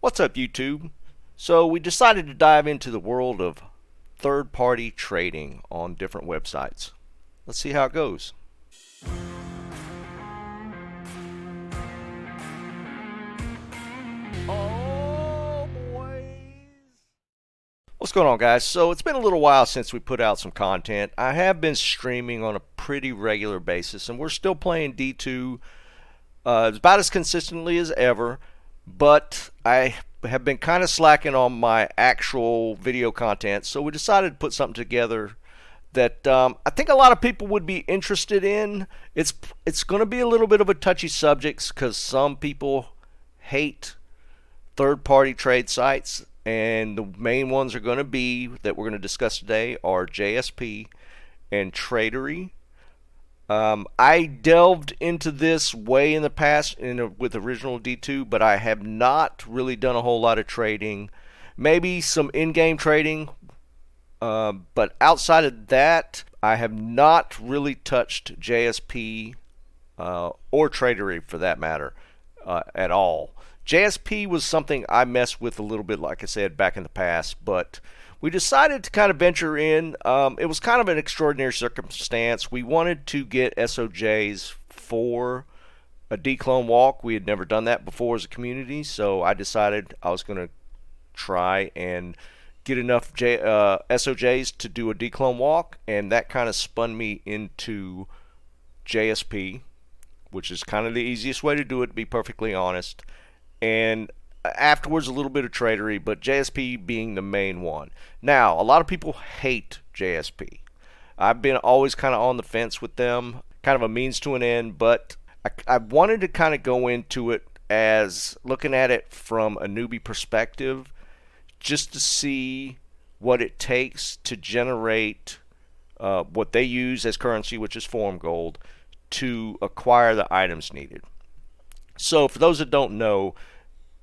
What's up, YouTube? So we decided to dive into the world of third-party trading on different websites. Let's see how it goes. Oh, boys! What's going on, guys? So it's been a little while since we put out some content. I have been streaming on a pretty regular basis, and we're still playing D2 about as consistently as ever. But I have been kind of slacking on my actual video content, so we decided to put something together that I think a lot of people would be interested in. It's going to be a little bit of a touchy subject because some people hate third-party trade sites, and the main ones are going to be that we're going to discuss today are JSP and Tradery. I delved into this way in the past with original D2, but I have not really done a whole lot of trading. Maybe some in-game trading, but outside of that, I have not really touched JSP or Tradery for that matter at all. JSP was something I messed with a little bit, like I said, back in the past, but we decided to kind of venture in. It was kind of an extraordinary circumstance. We wanted to get SOJs for a declone walk. We had never done that before as a community, so I decided I was going to try and get enough SOJs to do a declone walk, and that kind of spun me into JSP, which is kind of the easiest way to do it, to be perfectly honest. And afterwards a little bit of Tradery, but JSP being the main one. Now, a lot of people hate JSP. I've been always kind of on the fence with them, kind of a means to an end, but I wanted to kind of go into it as looking at it from a newbie perspective, just to see what it takes to generate what they use as currency, which is form gold, to acquire the items needed. So for those that don't know,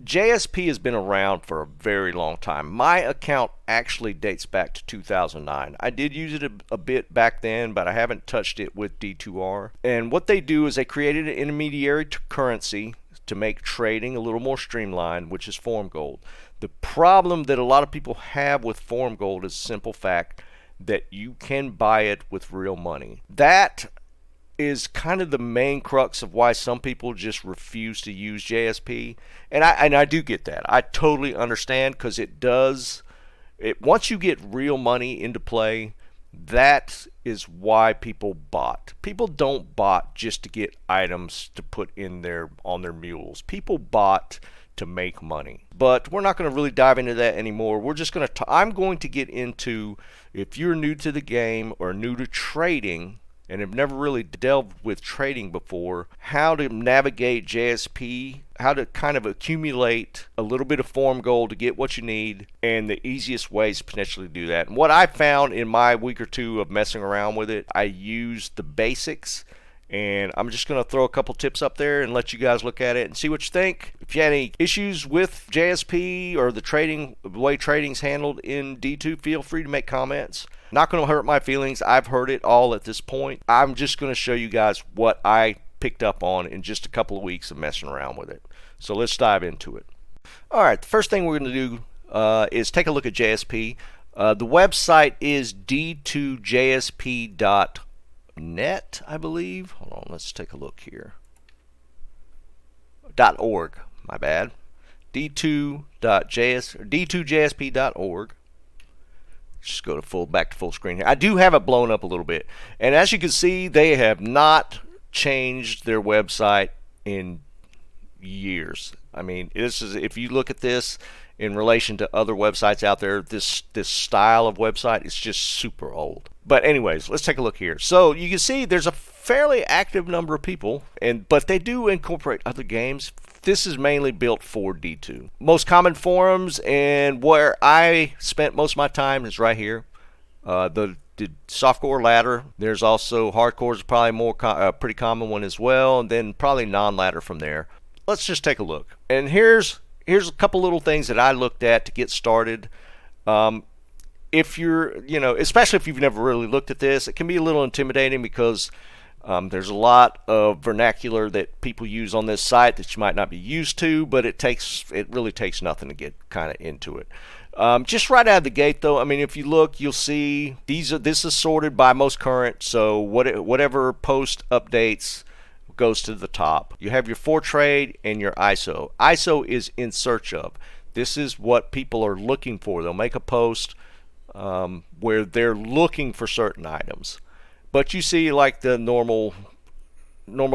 JSP has been around for a very long time. My account actually dates back to 2009. I did use it a bit back then, but I haven't touched it with D2R. And what they do is they created an intermediary currency to make trading a little more streamlined, which is form gold. The problem that a lot of people have with form gold is the simple fact that you can buy it with real money. That is kind of the main crux of why some people just refuse to use JSP, and I do get that. I totally understand, because once you get real money into play, that is why people bot. People don't bot just to get items to put in on their mules. People bot to make money. But we're not going to really dive into that anymore. We're just going to I'm going to get into, if you're new to the game or new to trading and have never really delved with trading before, how to navigate JSP, how to kind of accumulate a little bit of form gold to get what you need, and the easiest ways to potentially do that. And what I found in my week or two of messing around with it, I used the basics, and I'm just going to throw a couple tips up there and let you guys look at it and see what you think. If you had any issues with JSP or the way trading's handled in D2, feel free to make comments. Not going to hurt my feelings. I've heard it all at this point. I'm just going to show you guys what I picked up on in just a couple of weeks of messing around with it. So let's dive into it. All right, the first thing we're going to do is take a look at JSP. The website is d2jsp.net, I believe. Hold on, let's take a look here. .org, my bad. d2jsp.org. Just go to back to full screen here. I do have it blown up a little bit, and as you can see, they have not changed their website in years. I mean, if you look at this in relation to other websites out there, this style of website is just super old. But anyways, let's take a look here. So you can see there's a fairly active number of people, but they do incorporate other games. This is mainly built for D2. Most common forums, and where I spent most of my time, is right here. The softcore ladder. There's also hardcore is probably pretty common one as well, and then probably non-ladder from there. Let's just take a look. And here's a couple little things that I looked at to get started. If you're, especially if you've never really looked at this, it can be a little intimidating because There's a lot of vernacular that people use on this site that you might not be used to, but it really takes nothing to get kind of into it. Just right out of the gate, though, I mean, if you look, you'll see this is sorted by most current, so whatever post updates goes to the top. You have your for trade and your ISO. ISO is in search of. This is what people are looking for. They'll make a post where they're looking for certain items. But you see like the normal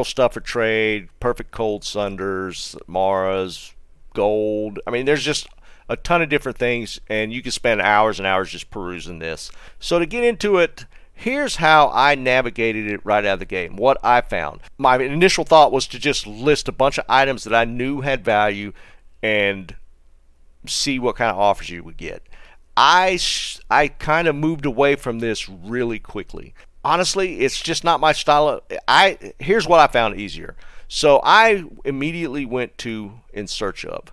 stuff for trade, perfect cold sunders, Maras, gold. I mean, there's just a ton of different things, and you can spend hours and hours just perusing this. So to get into it, here's how I navigated it right out of the gate. What I found. My initial thought was to just list a bunch of items that I knew had value and see what kind of offers you would get. I kind of moved away from this really quickly. Honestly, it's just not my style. Here's what I found easier. So I immediately went to in search of.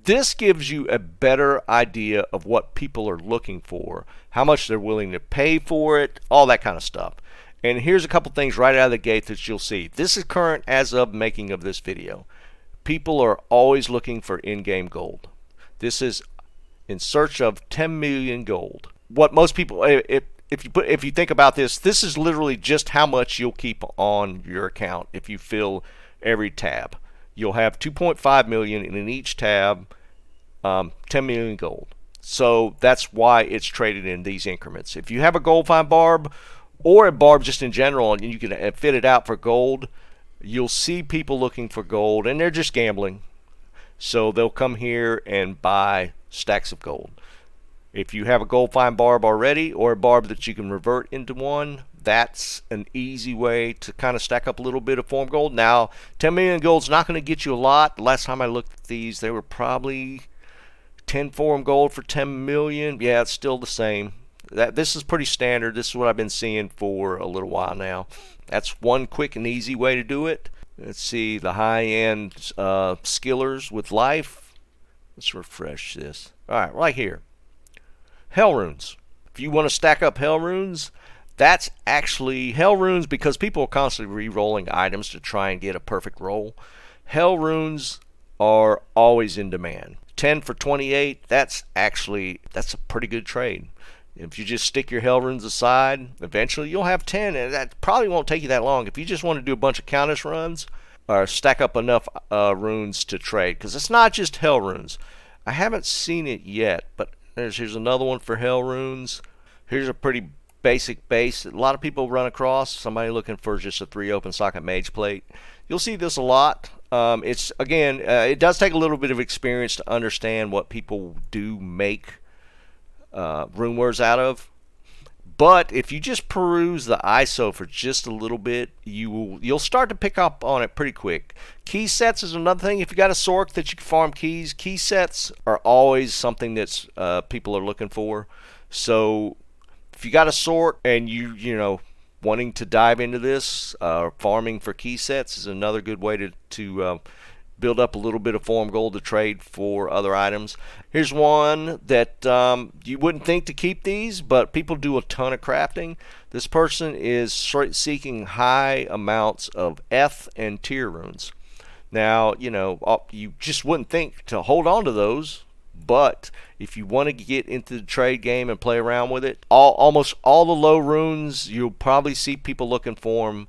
This gives you a better idea of what people are looking for, how much they're willing to pay for it, all that kind of stuff. And here's a couple things right out of the gate that you'll see. This is current as of making of this video. People are always looking for in-game gold. This is in search of 10 million gold. What most people, if you think about this, this is literally just how much you'll keep on your account if you fill every tab. You'll have 2.5 million in each tab, 10 million gold. So that's why it's traded in these increments. If you have a gold find barb or a barb just in general and you can fit it out for gold, you'll see people looking for gold and they're just gambling. So they'll come here and buy stacks of gold. If you have a gold find barb already or a barb that you can revert into one, that's an easy way to kind of stack up a little bit of form gold. Now, 10 million gold's not going to get you a lot. The last time I looked at these, they were probably 10 form gold for 10 million. Yeah, it's still the same. This is pretty standard. This is what I've been seeing for a little while now. That's one quick and easy way to do it. Let's see the high-end skillers with life. Let's refresh this. All right, right here. Hell runes. If you want to stack up hell runes, that's actually hell runes because people are constantly re-rolling items to try and get a perfect roll. Hell runes are always in demand. 10 for 28, that's a pretty good trade. If you just stick your hell runes aside, eventually you'll have 10, and that probably won't take you that long. If you just want to do a bunch of countess runs or stack up enough runes to trade, because it's not just hell runes. I haven't seen it yet, but here's another one for hell runes. Here's a pretty basic base that a lot of people run across. Somebody looking for just a 3 open socket mage plate. You'll see this a lot. It does take a little bit of experience to understand what people do make rune words out of. But if you just peruse the ISO for just a little bit, you'll start to pick up on it pretty quick. Key sets is another thing. If you got a sork that you can farm keys, key sets are always something that's people are looking for. So if you got a sork and you know wanting to dive into this, farming for key sets is another good way to build up a little bit of form gold to trade for other items. Here's one that you wouldn't think to keep these, but people do a ton of crafting. This person is seeking high amounts of Eth and tier runes. Now, you know, you just wouldn't think to hold on to those, but if you want to get into the trade game and play around with it, almost all the low runes, you'll probably see people looking for them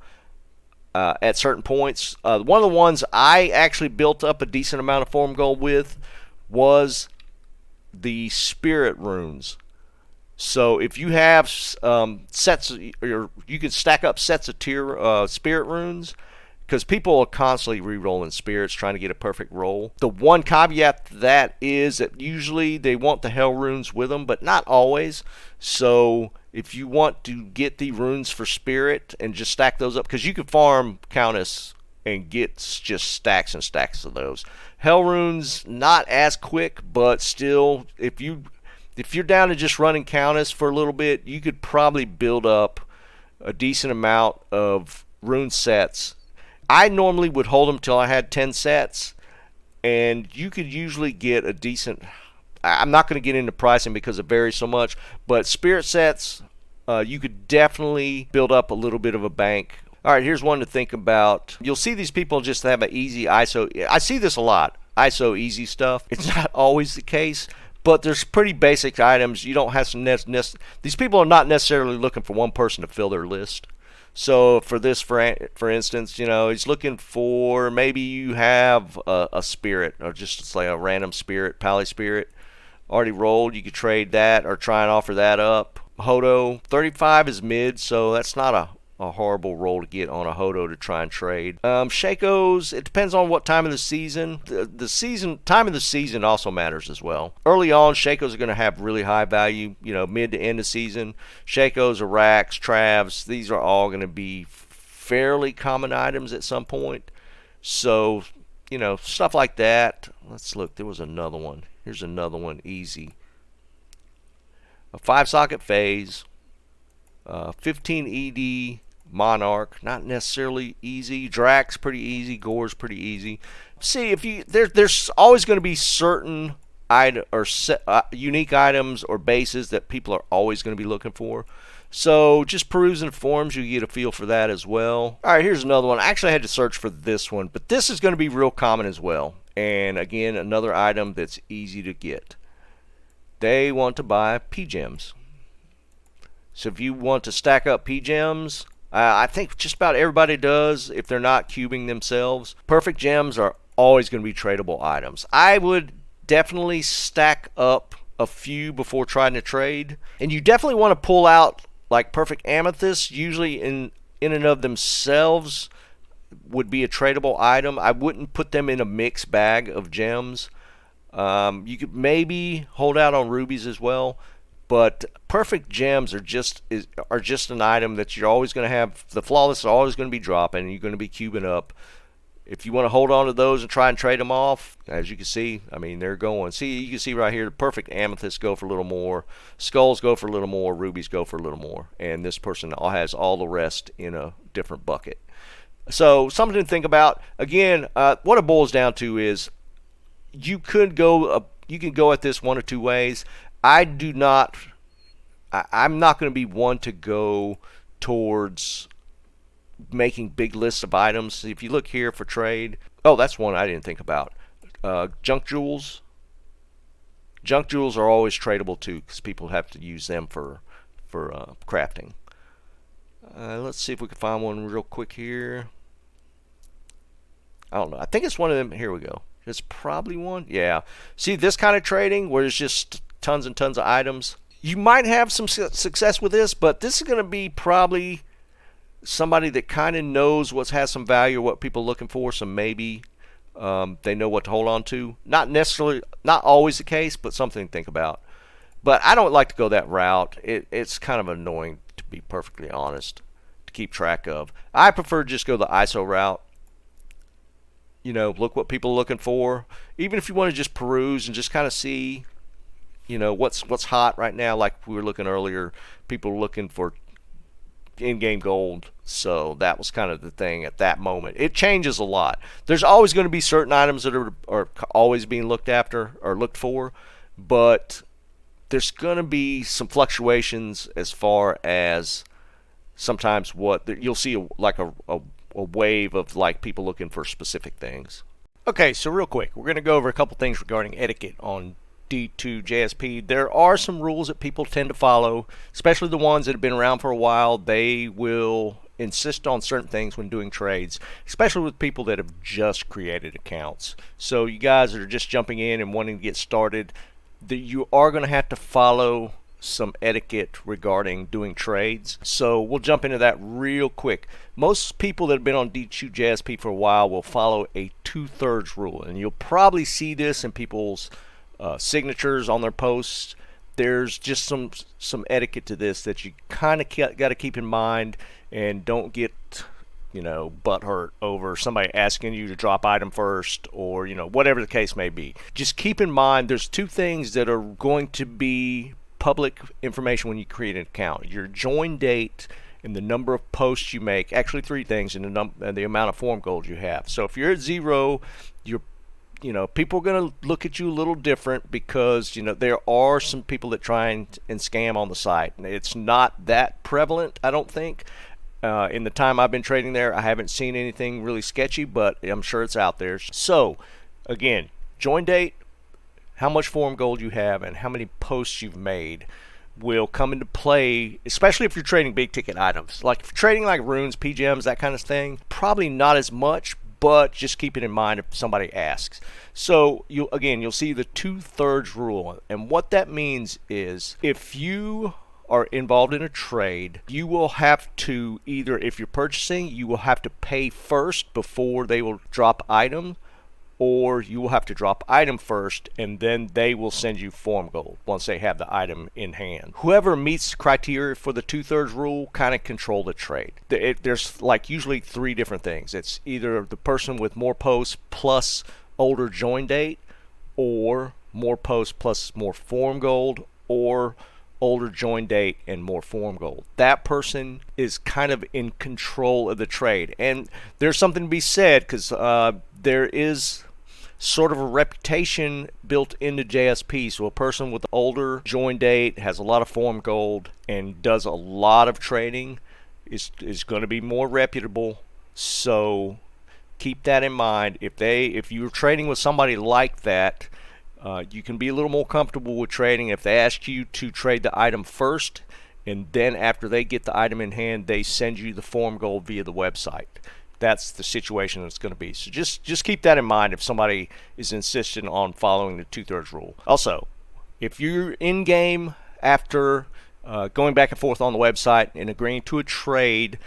at certain points. One of the ones I actually built up a decent amount of form gold with was the spirit runes. So if you have sets, or you can stack up sets of tier spirit runes, because people are constantly re-rolling spirits trying to get a perfect roll. The one caveat to that is that usually they want the hell runes with them, but not always. So if you want to get the runes for spirit and just stack those up, because you can farm countess and get just stacks and stacks of those. Hell runes not as quick, but still, if you're down to just running countess for a little bit, you could probably build up a decent amount of rune sets. I normally would hold them till I had 10 sets, and you could usually get a decent. I'm not going to get into pricing because it varies so much, but spirit sets, you could definitely build up a little bit of a bank. All right, here's one to think about. You'll see these people just have an easy ISO. I see this a lot. ISO easy stuff. It's not always the case, but there's pretty basic items. You don't have some these people are not necessarily looking for one person to fill their list. So for this, for instance, you know, he's looking for, maybe you have a spirit, or just like a random spirit, pally spirit, already rolled. You could trade that or try and offer that up. Hodo 35 is mid, so that's not a horrible roll to get on a Hodo to try and trade. Shakos, it depends on what time of the season. The time of the season also matters as well. Early on, Shakos are going to have really high value. You know, mid to end of season, Shakos, Iraqs, Travs, these are all going to be fairly common items at some point. So, you know, stuff like that. Let's look. There was another one. Here's another one, easy. A 5-socket phase, 15 ED Monarch, not necessarily easy. Drax pretty easy. Gore's pretty easy. See, if you there's always going to be certain unique items or bases that people are always going to be looking for. So just perusing forums, you get a feel for that as well. All right, here's another one. I actually had to search for this one, but this is going to be real common as well. And again, another item that's easy to get. They want to buy P-Gems. So if you want to stack up P-Gems, I think just about everybody does if they're not cubing themselves. Perfect gems are always going to be tradable items. I would definitely stack up a few before trying to trade. And you definitely want to pull out like perfect amethysts, usually in and of themselves would be a tradable item. I wouldn't put them in a mixed bag of gems. You could maybe hold out on rubies as well. But perfect gems are just an item that you're always going to have. The flawless are always going to be dropping, and you're going to be cubing up. If you want to hold on to those and try and trade them off, as you can see, I mean, they're going. See, you can see right here, the perfect amethysts go for a little more, skulls go for a little more, rubies go for a little more, and this person has all the rest in a different bucket. So something to think about. Again, what it boils down to is you can go at this one or two ways. I'm not going to be one to go towards making big lists of items. If you look here for trade, oh, that's one I didn't think about. Junk jewels. Junk jewels are always tradable too, because people have to use them for crafting. Let's see if we can find one real quick here. I don't know. I think it's one of them. Here we go. It's probably one. Yeah. See, this kind of trading where it's just tons and tons of items. You might have some success with this, but this is going to be probably somebody that kind of knows what has some value, what people are looking for, so maybe they know what to hold on to. Not necessarily, not always the case, but something to think about. But I don't like to go that route. It's kind of annoying, to be perfectly honest, to keep track of. I prefer just go the ISO route. You know, look what people are looking for. Even if you want to just peruse and just kind of see, you know, what's hot right now. Like we were looking earlier, people were looking for in-game gold. So that was kind of the thing at that moment. It changes a lot. There's always going to be certain items that are always being looked after or looked for, but there's going to be some fluctuations as far as sometimes what you'll see a wave of like people looking for specific things. Okay, so real quick, we're going to go over a couple things regarding etiquette on D2 JSP. There are some rules that people tend to follow, especially the ones that have been around for a while. They will insist on certain things when doing trades, especially with people that have just created accounts. So you guys that are just jumping in and wanting to get started, you are going to have to follow some etiquette regarding doing trades. So we'll jump into that real quick. Most people that have been on D2 JSP for a while will follow a 2/3 rule, and you'll probably see this in people's signatures on their posts. There's just some etiquette to this that you kind of got to keep in mind, and don't get, you know, butthurt over somebody asking you to drop item first, or, you know, whatever the case may be. Just keep in mind there's two things that are going to be public information when you create an account: your join date and the number of posts you make. Actually, three things, and the amount of form gold you have. So if you're at 0, you know, people are going to look at you a little different, because, you know, there are some people that try and scam on the site. It's not that prevalent, I don't think. In the time I've been trading there, I haven't seen anything really sketchy, but I'm sure it's out there. So, again, join date, how much forum gold you have, and how many posts you've made will come into play, especially if you're trading big ticket items. Like if you're trading like runes, PGMs, that kind of thing, probably not as much, but just keep it in mind if somebody asks. So you'll see the 2/3 rule, and what that means is if you are involved in a trade, you will have to either, if you're purchasing, you will have to pay first before they will drop item, or you will have to drop item first and then they will send you forum gold once they have the item in hand. Whoever meets the criteria for the 2/3 rule kind of control the trade. There's like usually 3 different things. It's either the person with more posts plus older join date, or more posts plus more forum gold, or older join date and more forum gold. That person is kind of in control of the trade. And there's something to be said, because there is sort of a reputation built into JSP. So a person with older join date, has a lot of forum gold, and does a lot of trading is going to be more reputable. So keep that in mind. If you're trading with somebody like that, you can be a little more comfortable with trading if they ask you to trade the item first, and then after they get the item in hand, they send you the forum gold via the website. That's the situation that's going to be. So just keep that in mind if somebody is insistent on following the 2/3 rule. Also, if you're in game after going back and forth on the website and agreeing to a trade,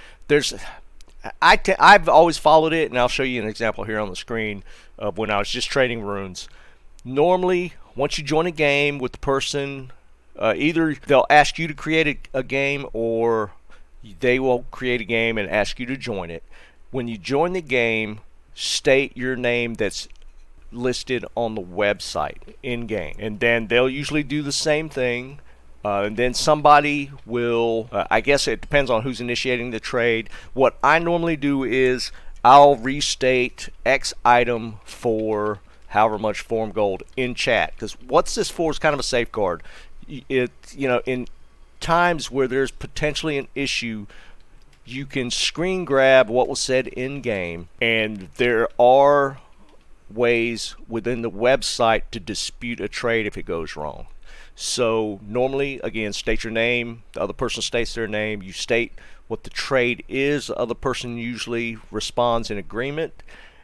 I've always followed it, and I'll show you an example here on the screen of when I was just trading runes. Normally, once you join a game with the person, either they'll ask you to create a game, or they will create a game and ask you to join it. When you join the game, state your name that's listed on the website in game, and then they'll usually do the same thing. And then somebody will, I guess it depends on who's initiating the trade. What I normally do is I'll restate X item for however much forum gold in chat, because what's this for is kind of a safeguard. In times where there's potentially an issue, you can screen grab what was said in game, and there are ways within the website to dispute a trade if it goes wrong. So normally, again, state your name, the other person states their name, you state what the trade is, the other person usually responds in agreement,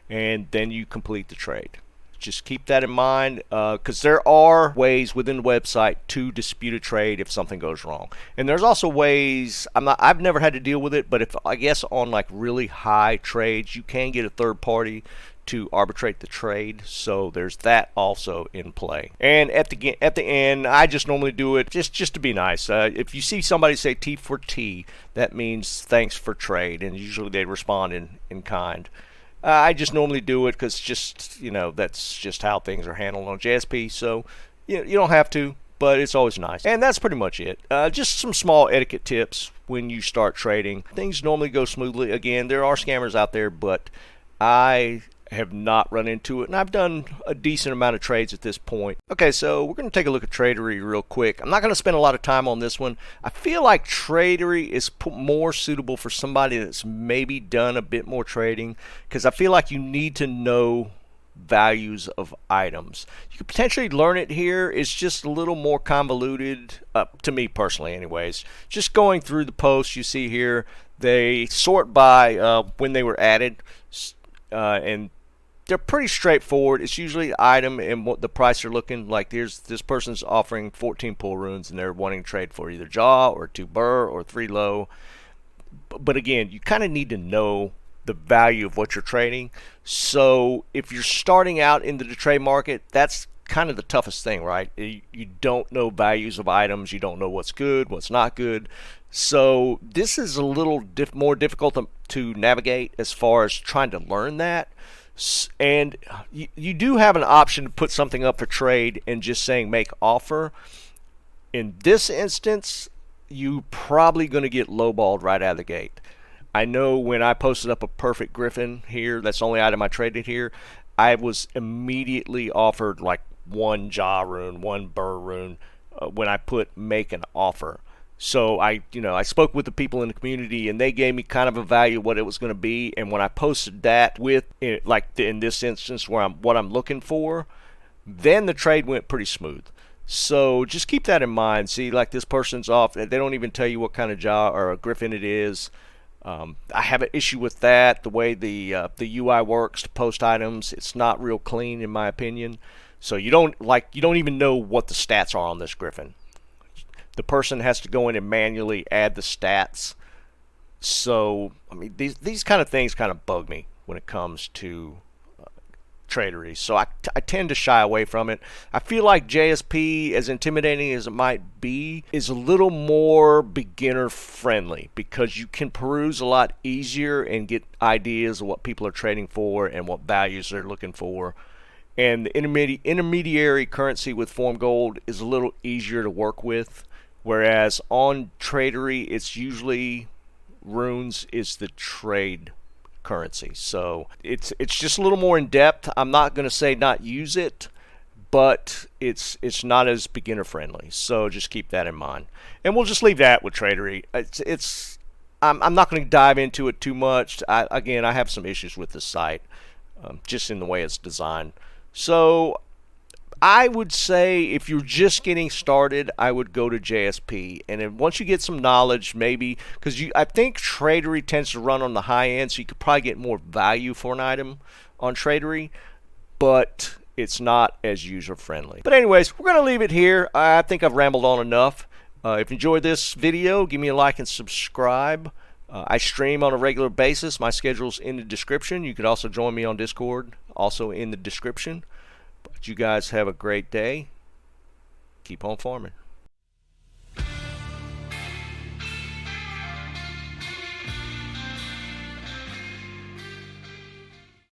and then you complete the trade. Just keep that in mind, because there are ways within the website to dispute a trade if something goes wrong. And there's also ways, I've never had to deal with it, but if I guess on like really high trades, you can get a third party to arbitrate the trade. So there's that also in play. And at the end, I just normally do it just to be nice. If you see somebody say T for T, that means thanks for trade, and usually they respond in kind. I just normally do it because that's just how things are handled on JSP. So you don't have to, but it's always nice. And that's pretty much it. Just some small etiquette tips when you start trading. Things normally go smoothly. Again, there are scammers out there, but I have not run into it, and I've done a decent amount of trades at this point. Okay, so we're going to take a look at Tradery real quick. I'm not going to spend a lot of time on this one. I feel like Tradery is more suitable for somebody that's maybe done a bit more trading, because I feel like you need to know values of items. You could potentially learn it here. It's just a little more convoluted, to me personally anyways. Just going through the posts you see here, they sort by when they were added, and they're pretty straightforward. It's usually the item and what the price they're looking like. This person's offering 14 pull runes, and they're wanting to trade for either jaw or 2 burr or 3 low. But again, you kind of need to know the value of what you're trading. So if you're starting out into the trade market, that's kind of the toughest thing, right? You don't know values of items. You don't know what's good, what's not good. So this is a little more difficult to navigate as far as trying to learn that. And you do have an option to put something up for trade and just saying make offer. In this instance, you probably going to get lowballed right out of the gate. I know when I posted up a perfect griffin here, that's the only item I traded here, I was immediately offered like 1 jaw rune, 1 burr rune when I put make an offer. So I spoke with the people in the community, and they gave me kind of a value of what it was going to be. And when I posted that with it, like in this instance where what I'm looking for, then the trade went pretty smooth. So just keep that in mind. See, like this person's off; they don't even tell you what kind of job or a griffin it is. I have an issue with that. The way the UI works to post items, it's not real clean in my opinion. So you don't even know what the stats are on this griffin. The person has to go in and manually add the stats. So I mean, these kind of things kind of bug me when it comes to traderies. So I tend to shy away from it. I feel like JSP, as intimidating as it might be, is a little more beginner friendly because you can peruse a lot easier and get ideas of what people are trading for and what values they're looking for. And the intermediary currency with Form Gold is a little easier to work with, whereas on Tradery, it's usually runes is the trade currency. So it's just a little more in depth. I'm not going to say not use it, but it's not as beginner friendly. So just keep that in mind. And we'll just leave that with Tradery. I'm not going to dive into it too much. Again, I have some issues with the site, just in the way it's designed. So I would say if you're just getting started, I would go to JSP. And then once you get some knowledge, maybe, because I think Tradery tends to run on the high end, so you could probably get more value for an item on Tradery, but it's not as user friendly. But anyways, we're going to leave it here. I think I've rambled on enough. If you enjoyed this video, give me a like and subscribe. I stream on a regular basis. My schedule's in the description. You could also join me on Discord, also in the description. But you guys have a great day. Keep on farming.